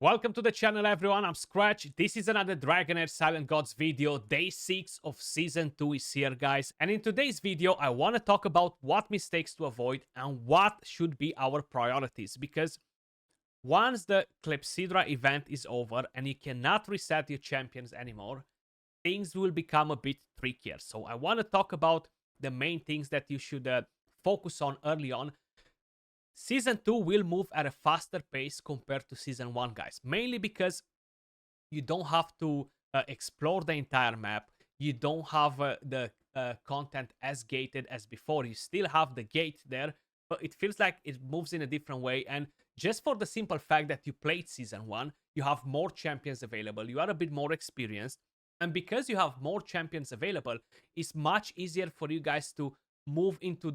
Welcome to the channel, everyone. I'm Skratch. This is another Dragonheir Silent Gods video. Day 6 of Season 2 is here, guys. And in today's video, I want to talk about what mistakes to avoid and what should be our priorities. Because once the Clepsydra event is over and you cannot reset your champions anymore, things will become a bit trickier. So I want to talk about the main things that you should focus on early on. Season 2 will move at a faster pace compared to Season 1, guys. Mainly because you don't have to explore the entire map. You don't have the content as gated as before. You still have the gate there, but it feels like it moves in a different way. And just for the simple fact that you played Season 1, you have more champions available. You are a bit more experienced. And because you have more champions available, it's much easier for you guys to move into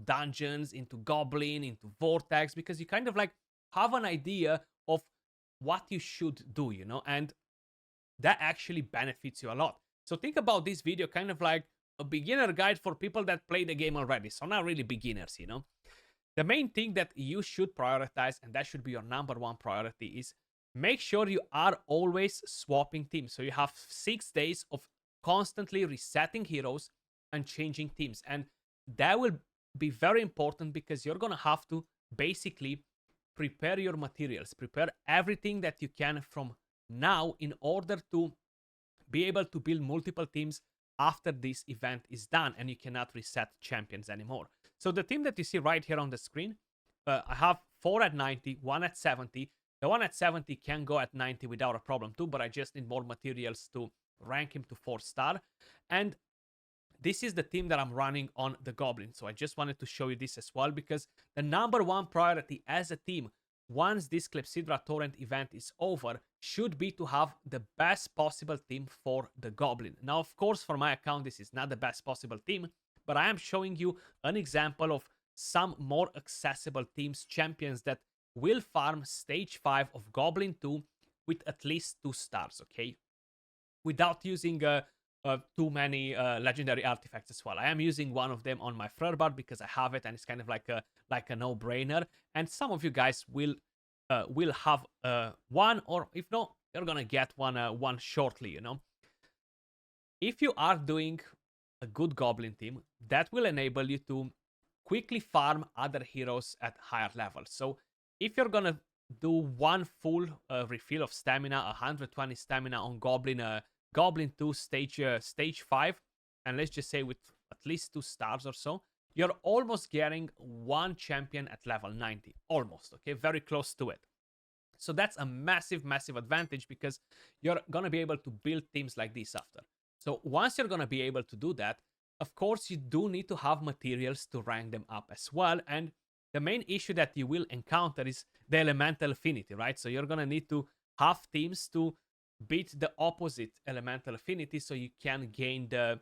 dungeons, into Goblin, into Vortex, because you kind of like have an idea of what you should do, you know, and that actually benefits you a lot. So think about this video kind of like a beginner guide for people that play the game already, so not really beginners, you know. The main thing that you should prioritize, and that should be your number one priority, is make sure you are always swapping teams. So you have 6 days of constantly resetting heroes and changing teams, and that will be very important because you're gonna have to basically prepare your materials, prepare everything that you can from now in order to be able to build multiple teams after this event is done and you cannot reset champions anymore. So the team that you see right here on the screen, I have 4 at 90, 1 at 70. The one at 70 can go at 90 without a problem too, but I just need more materials to rank him to 4-star. And this is the team that I'm running on the Goblin. So I just wanted to show you this as well, because the number one priority as a team, once this Clepsydra Torrent event is over, should be to have the best possible team for the Goblin. Now, of course, for my account, this is not the best possible team, but I am showing you an example of some more accessible teams, champions that will farm stage 5 of Goblin 2 with at least 2 stars, okay? Without using too many legendary artifacts as well. I am using one of them on my Flurbard because I have it and it's kind of like a no-brainer. And some of you guys will have one, or if not, you're gonna get one shortly, you know. If you are doing a good Goblin team, that will enable you to quickly farm other heroes at higher levels. So if you're gonna do one full refill of stamina, 120 stamina on Goblin 2 stage 5, and let's just say with at least 2 stars or so, you're almost getting one champion at level 90. Almost, okay? Very close to it. So that's a massive, massive advantage because you're going to be able to build teams like this after. So once you're going to be able to do that, of course, you do need to have materials to rank them up as well. And the main issue that you will encounter is the elemental affinity, right? So you're going to need to have teams to beat the opposite elemental affinity so you can gain the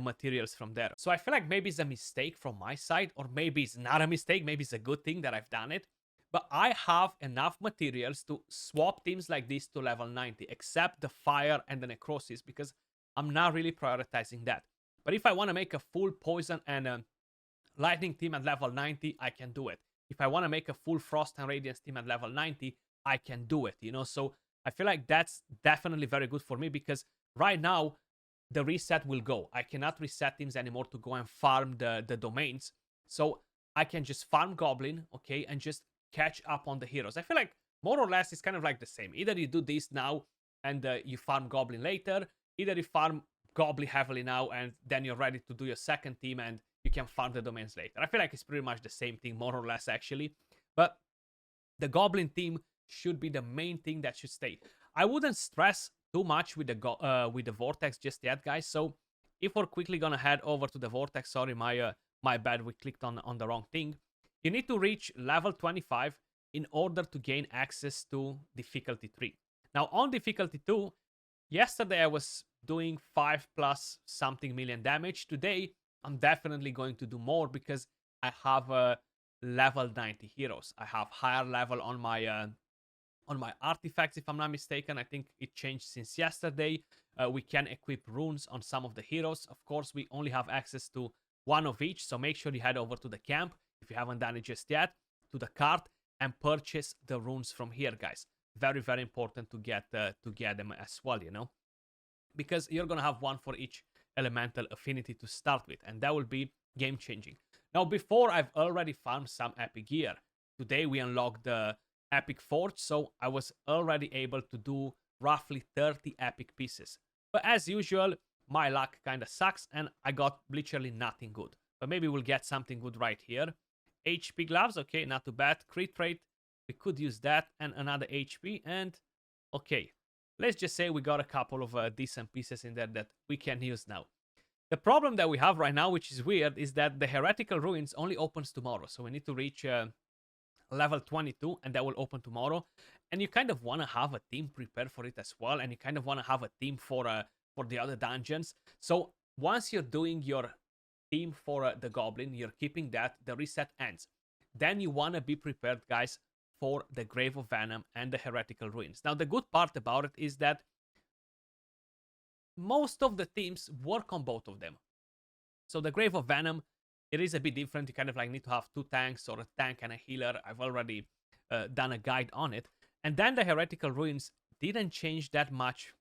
materials from there. So I feel like maybe it's a mistake from my side, or maybe it's not a mistake, maybe it's a good thing that I've done it, but I have enough materials to swap teams like this to level 90, except the fire and the necrosis, because I'm not really prioritizing that. But if I want to make a full poison and lightning team at level 90, I can do it. If I want to make a full frost and radiance team at level 90, I can do it, you know. So I feel like that's definitely very good for me because right now the reset will go. I cannot reset teams anymore to go and farm the domains. So I can just farm Goblin, okay, and just catch up on the heroes. I feel like more or less it's kind of like the same. Either you do this now and you farm Goblin later, either you farm Goblin heavily now and then you're ready to do your second team and you can farm the domains later. I feel like it's pretty much the same thing, more or less, actually. But the Goblin team should be the main thing that should stay. I wouldn't stress too much with the Vortex just yet, guys. So if we're quickly gonna head over to the Vortex, sorry, my bad, we clicked on the wrong thing. You need to reach level 25 in order to gain access to difficulty 3. Now on difficulty 2, yesterday I was doing 5+ something million damage. Today I'm definitely going to do more because I have level 90 heroes. I have higher level on my artifacts, if I'm not mistaken. I think it changed since yesterday. We can equip runes on some of the heroes. Of course, we only have access to one of each, so make sure you head over to the camp if you haven't done it just yet, to the cart, and purchase the runes from here, guys. very, very important to get them as well, you know, because you're gonna have one for each elemental affinity to start with, and that will be game changing. Now, before, I've already found some epic gear. Today we unlocked the epic forge, so I was already able to do roughly 30 epic pieces. But as usual, my luck kind of sucks, and I got literally nothing good. But maybe we'll get something good right here. HP gloves, okay, not too bad. Crit rate, we could use that, and another HP, and okay. Let's just say we got a couple of decent pieces in there that we can use now. The problem that we have right now, which is weird, is that the Heretical Ruins only opens tomorrow. So we need to reach level 22, and that will open tomorrow. And you kind of want to have a team prepared for it as well, and you kind of want to have a team for the other dungeons. So once you're doing your team for the Goblin, you're keeping that, the reset ends. Then you want to be prepared, guys, for the Grave of Venom and the Heretical Ruins. Now, the good part about it is that most of the teams work on both of them. So the Grave of Venom, it is a bit different. You kind of like need to have 2 tanks or a tank and a healer. I've already done a guide on it. And then the Heretical Ruins didn't change that much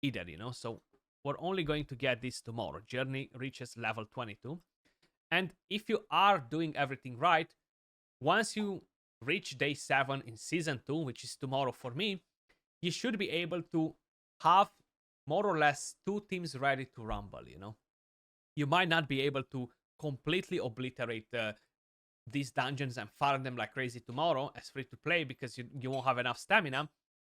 either, you know. So we're only going to get this tomorrow. Journey reaches level 22. And if you are doing everything right, once you reach day 7 in season 2, which is tomorrow for me, you should be able to have more or less 2 teams ready to rumble, you know. You might not be able to completely obliterate these dungeons and farm them like crazy tomorrow as free to play, because you won't have enough stamina,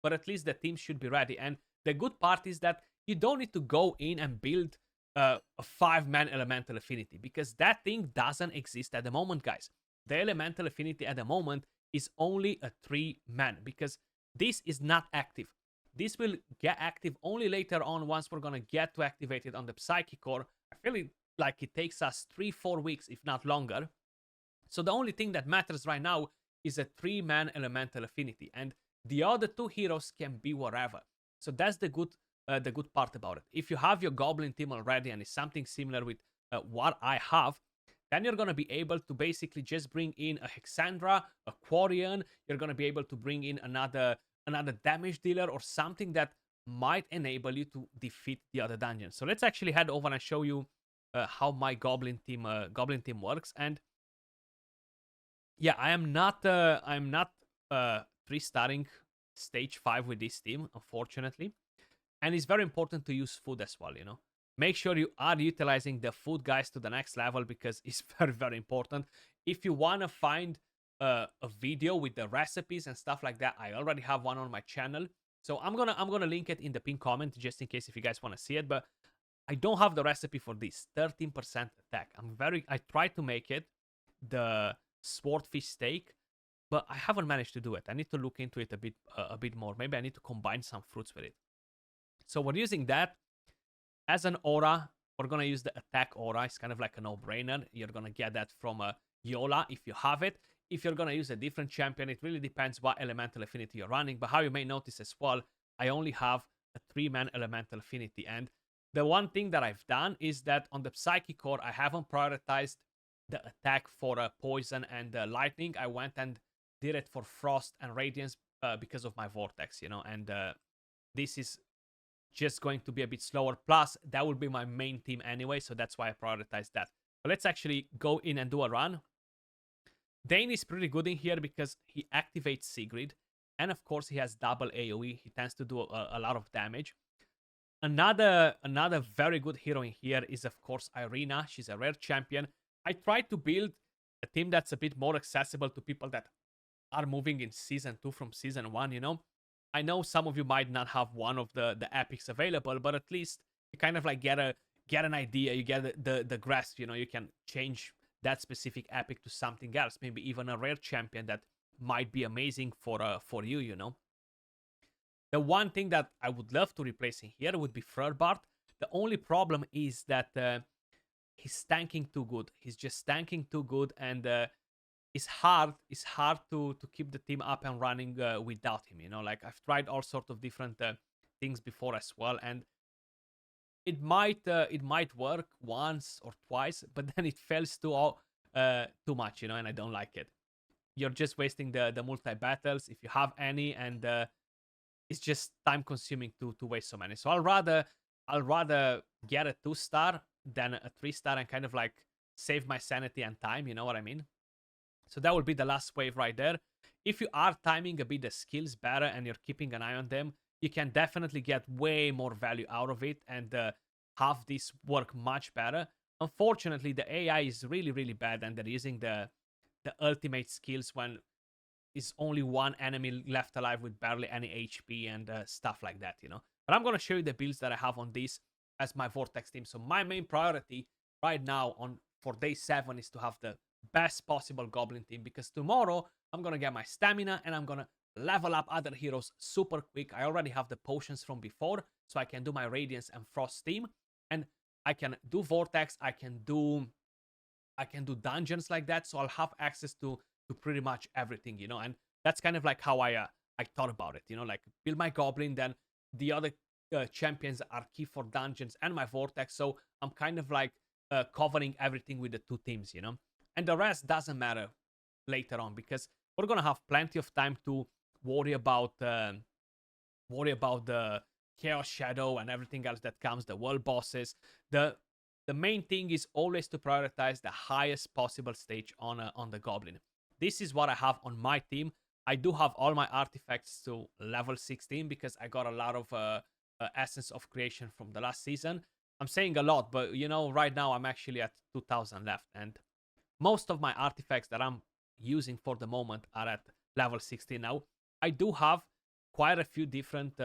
but at least the team should be ready. And the good part is that you don't need to go in and build a 5-man elemental affinity, because that thing doesn't exist at the moment, guys. The elemental affinity at the moment is only a 3-man, because this is not active. This will get active only later on, once we're gonna get to activate it on the Psychic Core. I feel like it takes us 3-4 weeks, if not longer. So the only thing that matters right now is a 3-man elemental affinity, and the other 2 heroes can be wherever. So that's the good part about it. If you have your Goblin team already and it's something similar with what I have, then you're going to be able to basically just bring in a Hexandra, a Quarian. You're going to be able to bring in another damage dealer or something that might enable you to defeat the other dungeons. So let's actually head over and show you how my Goblin team works. And yeah, I'm not 3-starring stage 5 with this team, unfortunately. And it's very important to use food as well, you know. Make sure you are utilizing the food, guys, to the next level, because it's very, very important. If you want to find a video with the recipes and stuff like that, I already have one on my channel. So I'm gonna link it in the pinned comment, just in case if you guys want to see it. But I don't have the recipe for this 13% attack. I tried to make it the swordfish steak, but I haven't managed to do it. I need to look into it a bit more. Maybe I need to combine some fruits with it. So we're using that as an aura. We're gonna use the attack aura. It's kind of like a no-brainer. You're gonna get that from Yola if you have it. If you're gonna use a different champion, it really depends what elemental affinity you're running. But how you may notice as well, I only have a 3-man elemental affinity. And the one thing that I've done is that on the Psychic Core, I haven't prioritized the attack for poison and lightning. I went and did it for frost and radiance because of my Vortex, you know. And this is just going to be a bit slower. Plus, that will be my main team anyway, so that's why I prioritized that. But let's actually go in and do a run. Dane is pretty good in here because he activates Sigrid, and of course he has double AoE. He tends to do a lot of damage. Another very good hero in here is, of course, Irina. She's a rare champion. I tried to build a team that's a bit more accessible to people that are moving in Season 2 from Season 1, you know? I know some of you might not have one of the epics available, but at least you kind of like get an idea, you get the grasp, you know? You can change that specific epic to something else, maybe even a rare champion that might be amazing for you, you know? The one thing that I would love to replace in here would be Frerbart. The only problem is that he's tanking too good. He's just tanking too good, and it's hard to keep the team up and running without him, you know? Like, I've tried all sorts of different things before as well, and it might work once or twice, but then it fails too much, you know, and I don't like it. You're just wasting the multi battles if you have any, and it's just time consuming to waste so many. So I'll rather get a 2-star than a 3-star and kind of like save my sanity and time, you know what I mean? So that would be the last wave right there. If you are timing a bit the skills better and you're keeping an eye on them, you can definitely get way more value out of it and have this work much better. Unfortunately, the AI is really, really bad and they're using the ultimate skills when is only one enemy left alive with barely any HP and stuff like that, you know. But I'm gonna show you the builds that I have on this as my Vortex team. So my main priority right now on for day 7 is to have the best possible Goblin team because tomorrow I'm gonna get my stamina and I'm gonna level up other heroes super quick. I already have the potions from before, so I can do my Radiance and Frost team, and I can do Vortex. I can do dungeons like that, so I'll have access to pretty much everything, you know. And that's kind of like how I thought about it, you know, like build my Goblin, then the other champions are key for dungeons and my Vortex, so I'm kind of like covering everything with the 2 teams, you know. And the rest doesn't matter later on because we're gonna have plenty of time to worry about the Chaos Shadow and everything else that comes, the world bosses. The main thing is always to prioritize the highest possible stage on the Goblin. This is what I have on my team. I do have all my artifacts to level 16 because I got a lot of Essence of Creation from the last season. I'm saying a lot, but you know, right now I'm actually at 2,000 left, and most of my artifacts that I'm using for the moment are at level 16 now. I do have quite a few different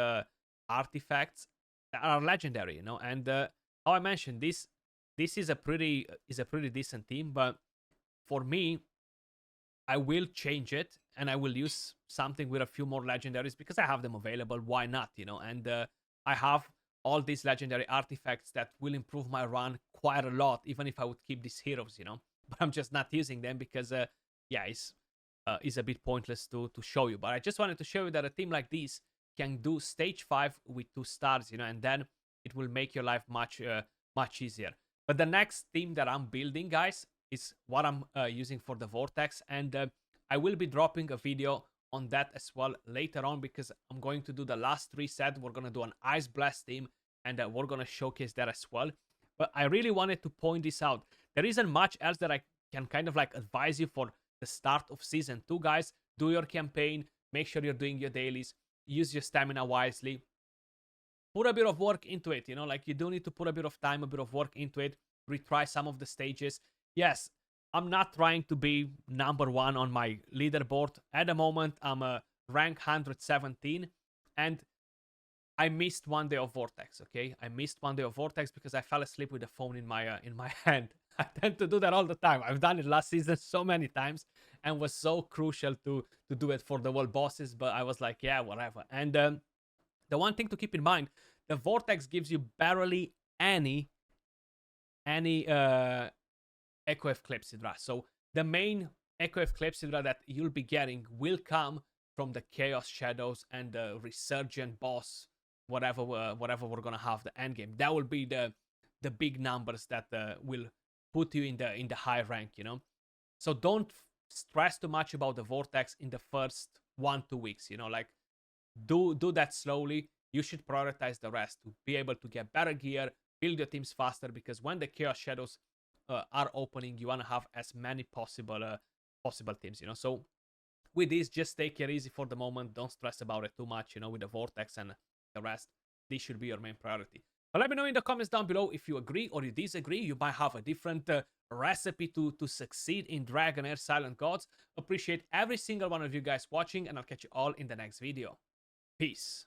artifacts that are legendary, you know, and how I mentioned, this is a pretty decent team, but for me, I will change it and I will use something with a few more legendaries because I have them available. Why not, you know? And I have all these legendary artifacts that will improve my run quite a lot, even if I would keep these heroes, you know. But I'm just not using them because, yeah, it's a bit pointless to show you. But I just wanted to show you that a team like this can do stage 5 with 2 stars, you know, and then it will make your life much easier. But the next team that I'm building, guys, is what I'm using for the Vortex, and I will be dropping a video on that as well later on because I'm going to do the last reset. We're going to do an Ice Blast team, and we're going to showcase that as well. But I really wanted to point this out. There isn't much else that I can kind of like advise you for the start of Season 2, guys. Do your campaign, make sure you're doing your dailies, use your stamina wisely, put a bit of work into it, you know, like you do need to put a bit of time, a bit of work into it, retry some of the stages. Yes, I'm not trying to be number 1 on my leaderboard. At the moment, I'm a rank 117, and I missed one day of Vortex, okay? I missed one day of Vortex because I fell asleep with the phone in my hand. I tend to do that all the time. I've done it last season so many times and was so crucial to do it for the world bosses, but I was like, yeah, whatever. And the one thing to keep in mind, the Vortex gives you barely any Echo F Clepsydra. So the main Echo F Clepsydra that you'll be getting will come from the Chaos Shadows and the Resurgent boss, whatever we're gonna have the end game. That will be the big numbers that will put you in the high rank, you know. So don't stress too much about the Vortex in the first 1-2 weeks, you know, like do that slowly. You should prioritize the rest to be able to get better gear, build your teams faster, because when the Chaos Shadows are opening, you want to have as many possible teams, you know. So with this, just take it easy for the moment. Don't stress about it too much, you know, with the Vortex and the rest. This should be your main priority. But let me know in the comments down below if you agree or you disagree. You might have a different recipe to succeed in Dragonheir Silent Gods. Appreciate every single one of you guys watching, and I'll catch you all in the next video. Peace.